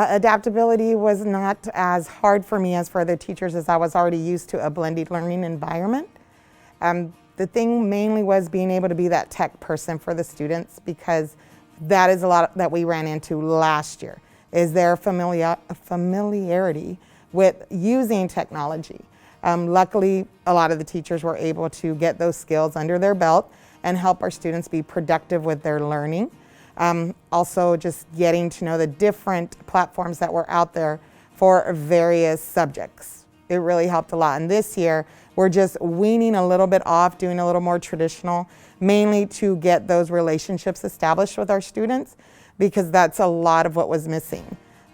Adaptability was not as hard for me as for other teachers, as I was already used to a blended learning environment. The thing mainly was being able to be that tech person for the students, because that is a lot that we ran into last year, is their familiarity with using technology. Luckily, a lot of the teachers were able to get those skills under their belt and help our students be productive with their learning. Also, just getting to know the different platforms that were out there for various subjects. It really helped a lot. And this year, we're just weaning a little bit off, doing a little more traditional, mainly to get those relationships established with our students, because that's a lot of what was missing.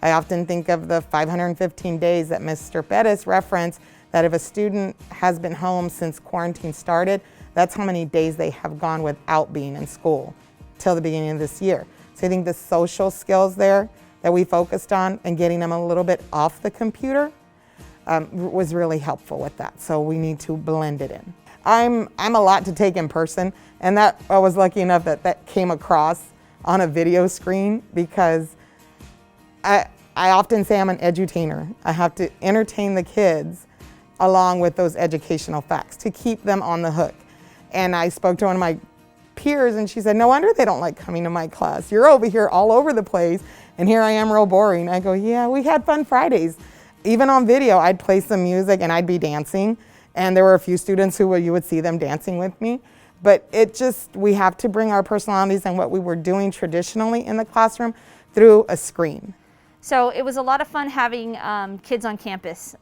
I often think of the 515 days that Mr. Pettis referenced, that if a student has been home since quarantine started, that's how many days they have gone without being in school till the beginning of this year. So I think the social skills there that we focused on and getting them a little bit off the computer was really helpful with that. So we need to blend it in. I'm a lot to take in person, and that I was lucky enough that came across on a video screen, because I often say I'm an edutainer. I have to entertain the kids along with those educational facts to keep them on the hook. And I spoke to one of my peers, and she said, no wonder they don't like coming to my class. You're over here all over the place, and here I am real boring. I go, yeah, we had fun Fridays. Even on video, I'd play some music and I'd be dancing. And there were a few students who you would see them dancing with me. But we have to bring our personalities and what we were doing traditionally in the classroom through a screen. So it was a lot of fun having kids on campus.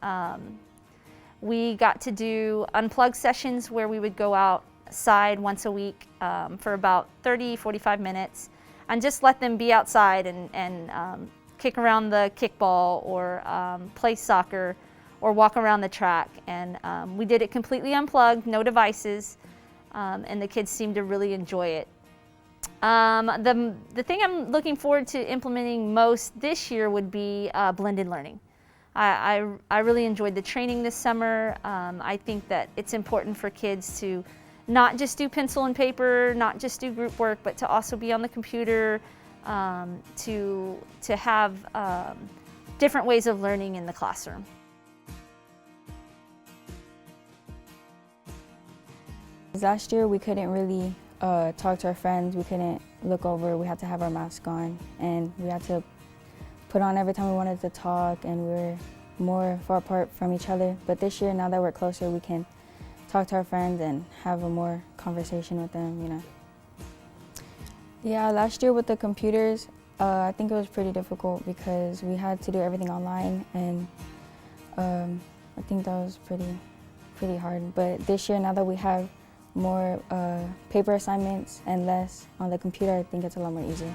We got to do unplugged sessions where we would go outside once a week for about 30-45 minutes and just let them be outside and kick around the kickball or play soccer or walk around the track. And we did it completely unplugged, no devices, and the kids seemed to really enjoy it. The thing I'm looking forward to implementing most this year would be blended learning. I really enjoyed the training this summer. I think that it's important for kids to not just do pencil and paper, not just do group work, but to also be on the computer, to have different ways of learning in the classroom. Last year we couldn't really talk to our friends, we couldn't look over, we had to have our mask on, and we had to put on every time we wanted to talk, and we were more far apart from each other. But this year, now that we're closer, we can talk to our friends and have a more conversation with them, you know. Yeah, last year with the computers, I think it was pretty difficult because we had to do everything online, and I think that was pretty hard. But this year, now that we have more paper assignments and less on the computer, I think it's a lot more easier.